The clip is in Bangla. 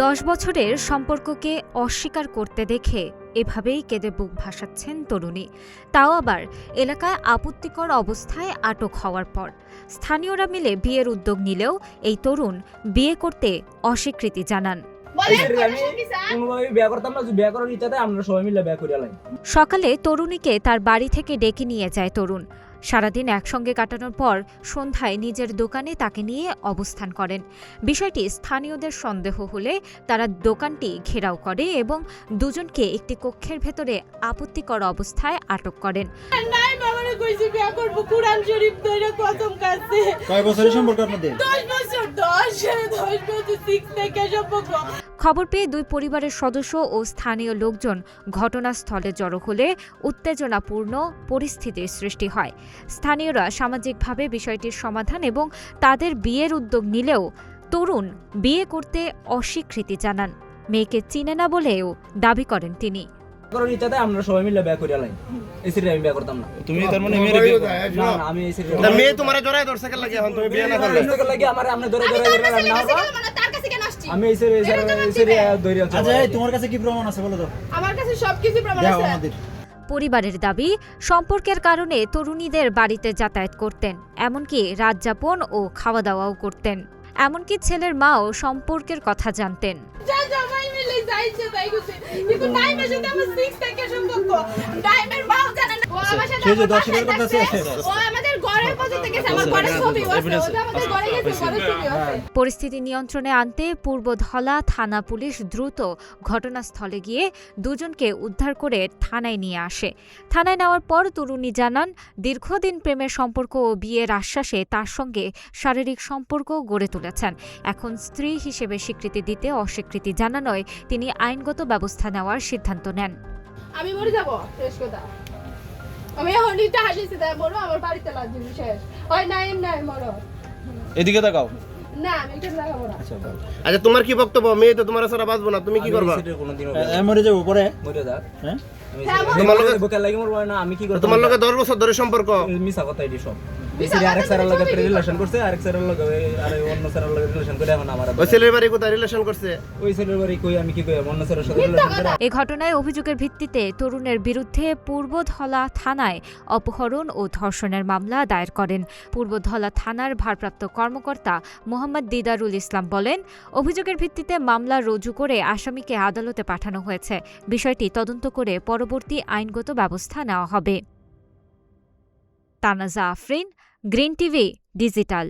10 বছরের সম্পর্ককে অস্বীকার করতে দেখে এভাবেই কেঁদে বুক ভাসাচ্ছেন তরুণী, তাও আবার এলাকায় আপত্তিকর অবস্থায় আটক হওয়ার পর। স্থানীয়রা মিলে বিয়ের উদ্যোগ নিলেও এই তরুণ বিয়ে করতে অস্বীকৃতি জানান। সকালে তরুণীকে তার বাড়ি থেকে ডেকে নিয়ে যায় তরুণ। সারাদিন একসঙ্গে কাটানোর পর সন্ধ্যায় নিজের দোকানে তাকে নিয়ে অবস্থান করেন। বিষয়টি স্থানীয়দের সন্দেহ হলে তারা দোকানটি ঘেরাও করে এবং দুজনকে একটি কক্ষের ভেতরে আপত্তিকর অবস্থায় আটক করেন। খবর পেয়ে দুই পরিবারের সদস্য ও স্থানীয় লোকজন ঘটনাস্থলে জড়ো হলে উত্তেজনাপূর্ণ পরিস্থিতির সৃষ্টি হয়। স্থানীয়রা সামাজিকভাবে বিষয়টির সমাধান এবং তাদের বিয়ের উদ্যোগ নিলেও তরুণ বিয়ে করতে অস্বীকৃতি জানান। মেয়েকে চিনে না বলেও দাবি করেন তিনি। আমরা সবাই মিলে বিয়ে করি আলাই এসিরে আমি বিয়ে করতাম না। তুমি তার মানে মেরে না আমি এসিরে না মেয়ে তোমারে জড়ায় ধরছে কেন লাগে এখন তুমি বিয়ে না করলে লাগে আমার আপনি ধরে আমি না হবে তার কাছে কেন আসছি আমি এসিরে ধরে আছি। আচ্ছা তোমার কাছে কি প্রমাণ আছে বলো তো? আমার কাছে সবকিছু প্রমাণ আছে। পরিবারের দাবি, সম্পর্কের কারণে তরুণীদের বাড়িতে যাতায়াত করতেন, এমনকি রাত যাপন ও খাওয়া দাওয়াও করতেন। এমনকি ছেলের মাও সম্পর্কের কথা জানতেন। পরিস্থিতি নিয়ন্ত্রণে আনতে পূর্বধলা থানা পুলিশ দ্রুত ঘটনাস্থলে গিয়ে দুজনকে উদ্ধার করে থানায় নিয়ে আসে। থানায় নেওয়ার পর তরুণী জানান, দীর্ঘদিন প্রেমের সম্পর্ক ও বিয়ের আশ্বাসে তার সঙ্গে শারীরিক সম্পর্ক গড়ে তুলেছেন। এখন স্ত্রী হিসেবে স্বীকৃতি দিতে অস্বীকৃতি জানানোয় তিনি আইনগত ব্যবস্থা নেওয়ার সিদ্ধান্ত নেন। আমি মরে যাব, শেষ কথা। আমি এখন এটা হাসিছি তাই বলো আমার বাড়িতে লাগবে শেষ হয় না এমনি মরো। এদিকে তাকাও। না আমি এটা লাগাবো না। আচ্ছা তোমার কি বক্তব্য? মেয়ে তো তোমার সারা বাঁচবো না, তুমি কি করবা? মরে যাব পরে মরে যাক। হ্যাঁ তোমার লগে বুকে লাগি মরব না, আমি কি করব? তোমার লগে 10 বছর ধরে সম্পর্ক। মিছা কথা এডি সব। এসিরে আরেক স্যারের লগে রিলেশন করছে, আরেক স্যারের লগে আরে অন্য স্যারের লগে রিলেশন করে এখন আমার। ওই ছেলের বাড়ি কোথায় রিলেশন করছে? ওই ছেলের বাড়ি কই আমি কি কই অন্য স্যারের সাথে রিলেশন করে। এই ঘটনায় অভিযোগের ভিত্তিতে তরুণের বিরুদ্ধে পূর্বধলা থানায় অপহরণ ও ধর্ষণের মামলা দায়ের করেন। পূর্বধলা থানার ভারপ্রাপ্ত কর্মকর্তা মোহাম্মদ দিদারুল ইসলাম বলেন, অভিযোগের ভিত্তিতে মামলা রুজু করে আসামিকে আদালতে পাঠানো হয়েছে। বিষয়টি তদন্ত করে পরবর্তী আইনগত ব্যবস্থা নেওয়া হবে। তানাজা আফরিন, গ্রিন টিভি ডিজিটাল।